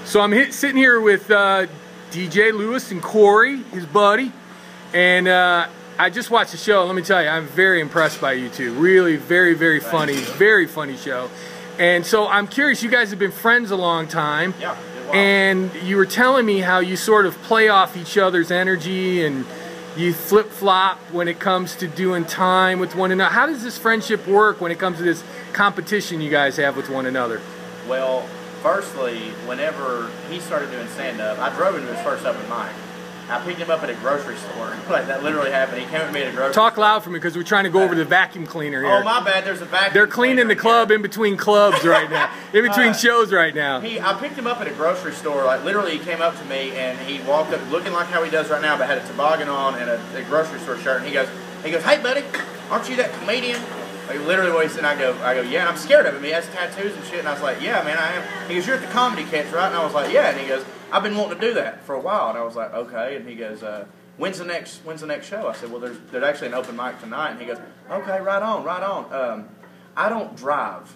So I'm sitting here with DJ Lewis and Corey, his buddy, and I just watched the show. Let me tell you, I'm very impressed by you two. Really, very funny, very funny show. And so I'm curious, you guys have been friends a long time. Yeah. And you were telling me how you sort of play off each other's energy and you flip-flop when it comes to doing time with one another. How does this friendship work when it comes to this competition you guys have with one another? Well, firstly, whenever he started doing stand-up, I drove him to his first open mic. I picked him up at a grocery store. Like, that literally happened. He came with me at a grocery store. Talk loud for me because we're trying to go over the vacuum cleaner here. Oh, my bad. There's a vacuum They're cleaning the club in between clubs right now. In between shows right now. I picked him up at a grocery store. Like, literally, he came up to me and he walked up looking like how he does right now, but had a toboggan on and a grocery store shirt. And he goes, "Hey, buddy, aren't you that comedian?" Like, literally what he said. And I go, "Yeah." And I'm scared of him. He has tattoos and shit. And I was like, "Yeah, man, I am." He goes, "You're at the Comedy Catch, right?" And I was like, "Yeah." And he goes, "I've been wanting to do that for a while." And I was like, "Okay." And he goes, When's the next show?" I said, "Well, there's actually an open mic tonight." And he goes, "Okay, right on. I don't drive."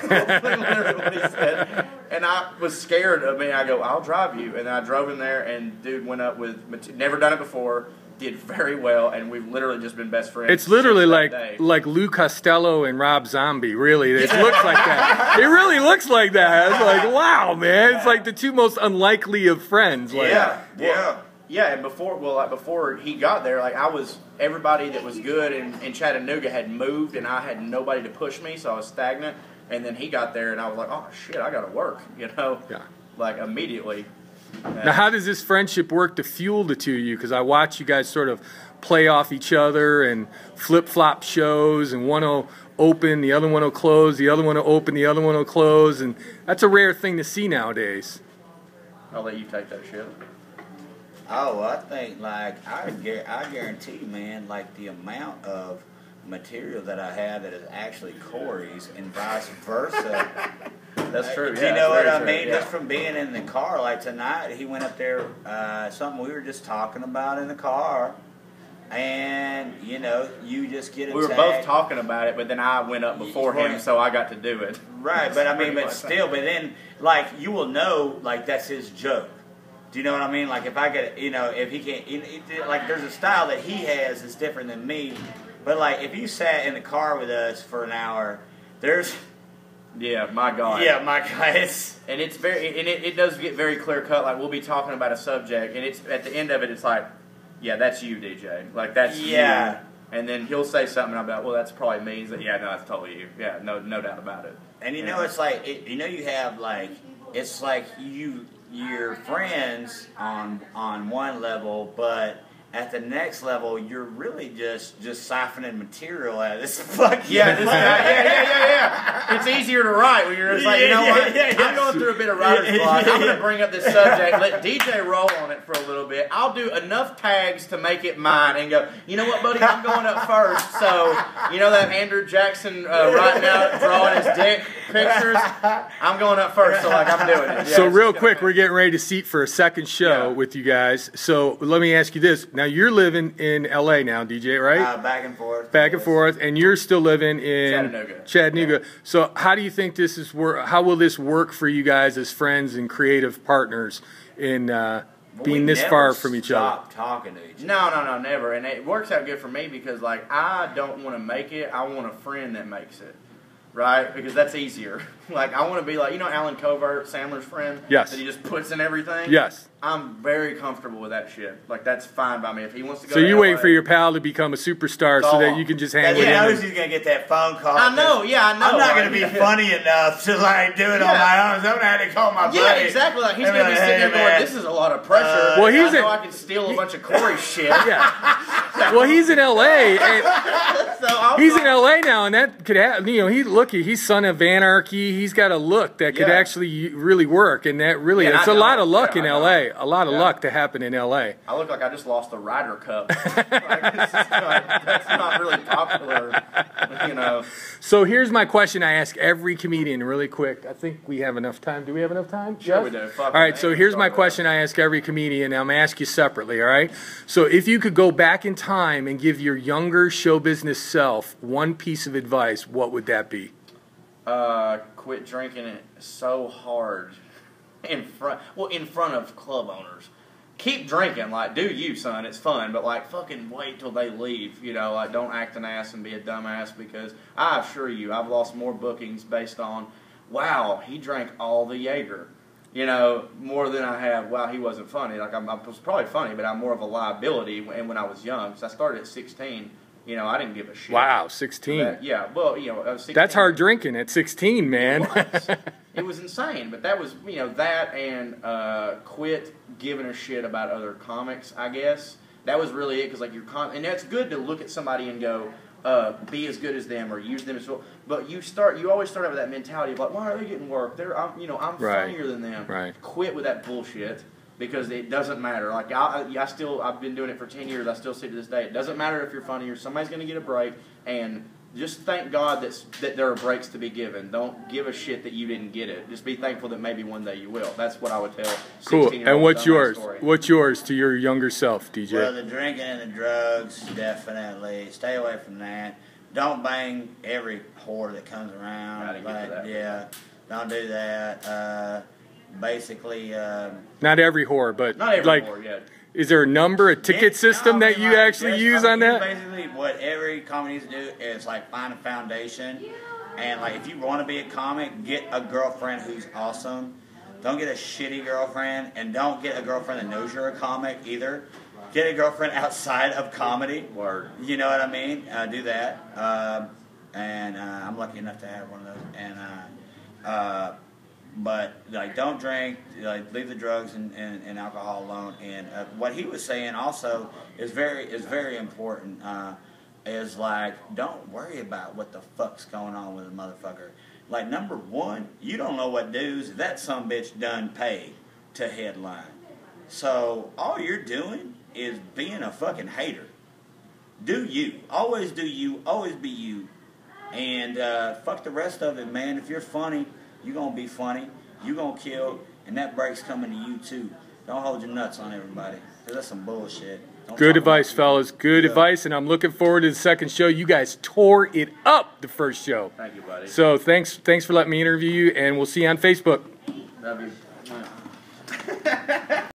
Literally what he said. And I was scared of me. I go, "I'll drive you." And then I drove him there, and dude went up with, never done it before, did very well, and we've literally just been best friends. It's literally like Lou Costello and Rob Zombie, really. It looks like that. It really looks like that. It's like, wow, man. It's like the two most unlikely of friends. Like, Yeah, and before he got there, like, everybody that was good in Chattanooga had moved, and I had nobody to push me, so I was stagnant. And then he got there, and I was like, "Oh shit, I gotta work," like immediately. Now, how does this friendship work to fuel the two of you? Because I watch you guys sort of play off each other and flip-flop shows, and one will open, the other one will close, the other one will open, the other one will close, and that's a rare thing to see nowadays. I'll let you take that shit. Oh, I think, like, I guarantee you, man, like, the amount of material that I have that is actually Corey's and vice versa. That's true. Do you know what I mean? Just from being in the car, like tonight, he went up there, something we were just talking about in the car, and, you know, you just get attacked. We were both talking about it, but then I went up before him, so I got to do it. Right, but I mean, but still, but then, like, you will know, like, that's his joke. Do you know what I mean? Like, if I get, you know, if he can't, like, there's a style that he has that's different than me. But, like, if you sat in the car with us for an hour, there's... Yeah, my God. Yeah, my God. And it's very, and it does get very clear cut. Like, we'll be talking about a subject, and it's at the end of it, it's like, "Yeah, that's you, DJ. Like, that's you." And then he'll say something, and I'll be like, "Well, that's probably me." He's like, "Yeah, no, that's totally you. Yeah, no doubt about it." And you know, it's like, you know, you have, like, it's like you're friends on one level, but at the next level, you're really just siphoning material out of this fucking... Yeah. It's easier to write when you're just like, you know what? I'm going through a bit of writer's block. I'm going to bring up this subject, let DJ roll on it for a little bit. I'll do enough tags to make it mine and go, "You know what, buddy? I'm going up first." So, you know that Andrew Jackson writing out, drawing his dick pictures? I'm going up first, so, like, I'm doing it. Yeah, so real quick, we're getting ready to seat for a second show with you guys. So let me ask you this. Now, you're living in L.A. now, DJ, right? Back and forth. Back and forth, and you're still living in Chattanooga. Yeah. So how do you think this is how will this work for you guys as friends and creative partners in being this far from each other? Talking to each other. No, never. And it works out good for me because, like, I don't want to make it. I want a friend that makes it. Right? Because that's easier. Like, I want to be like, you know Alan Covert, Sandler's friend? Yes. That he just puts in everything? Yes. I'm very comfortable with that shit. Like, that's fine by me. If he wants to go So you wait for your pal to become a superstar so that you can just hang with him. He knows he's going to get that phone call. I know, I know. I'm not going to be funny enough to, like, do it on my own. So I'm going to have to call my buddy. Yeah, exactly. Like, he's going to be sitting there going, "This is a lot of pressure." Well, I know I can steal a bunch of Corey shit. Yeah. Well, he's in L.A. And he's in L.A. now, and that could happen. You know, he's son of anarchy. He's got a look that could actually really work, and that really it's a lot of luck in L.A. A lot of luck to happen in L.A. I look like I just lost the Ryder Cup. That's not really popular, you know. So here's my question I ask every comedian really quick. I think we have enough time. Do we have enough time? Sure we do. All right, so here's my question I ask every comedian. I'm going to ask you separately, all right? So if you could go back in time and give your younger show business self one piece of advice, what would that be? Quit drinking it so hard in front of club owners. Keep drinking, like, do you, son, it's fun, but, like, fucking wait till they leave, you know, like, don't act an ass and be a dumbass, because I assure you, I've lost more bookings based on, wow, he drank all the Jaeger, you know, more than I have, wow, he wasn't funny. Like, I was probably funny, but I'm more of a liability, and when I was young, because I started at 16, you know, I didn't give a shit. Wow, 16. Yeah, well, you know, I was 16. That's hard drinking at 16, man. It was insane, but that was, you know, that and quit giving a shit about other comics, I guess. That was really it, because, like, and that's good to look at somebody and go, be as good as them or use them as well. But you always start out with that mentality of, like, why are they getting work? I'm funnier than them. Right. Quit with that bullshit, because it doesn't matter. Like, I've been doing it for 10 years. I still say to this day, it doesn't matter if you're funnier. Somebody's going to get a break, and just thank God that there are breaks to be given. Don't give a shit that you didn't get it. Just be thankful that maybe one day you will. That's what I would tell 16-year-olds. Cool. And what's yours? Story. What's yours to your younger self, DJ? Well, the drinking and the drugs, definitely. Stay away from that. Don't bang every whore that comes around. Yeah, don't do that. Basically, not every whore, but not every like, whore, yeah. Is there a number, a ticket system that you actually use on that? Basically, what every comic needs to do is, like, find a foundation. And, like, if you want to be a comic, get a girlfriend who's awesome. Don't get a shitty girlfriend. And don't get a girlfriend that knows you're a comic either. Get a girlfriend outside of comedy. Word. You know what I mean? Do that. I'm lucky enough to have one of those. And, but, like, don't drink, like, leave the drugs and alcohol alone. And what he was saying also is very important, is, like, don't worry about what the fuck's going on with a motherfucker. Like, number one, you don't know what dues that sumbitch done paid to headline. So, all you're doing is being a fucking hater. Do you. Always do you. Always be you. And fuck the rest of it, man. If you're funny, you're going to be funny, you're going to kill, and that break's coming to you too. Don't hold your nuts on everybody, because that's some bullshit. Good advice, fellas. Good advice, and I'm looking forward to the second show. You guys tore it up the first show. Thank you, buddy. So thanks for letting me interview you, and we'll see you on Facebook. Love you.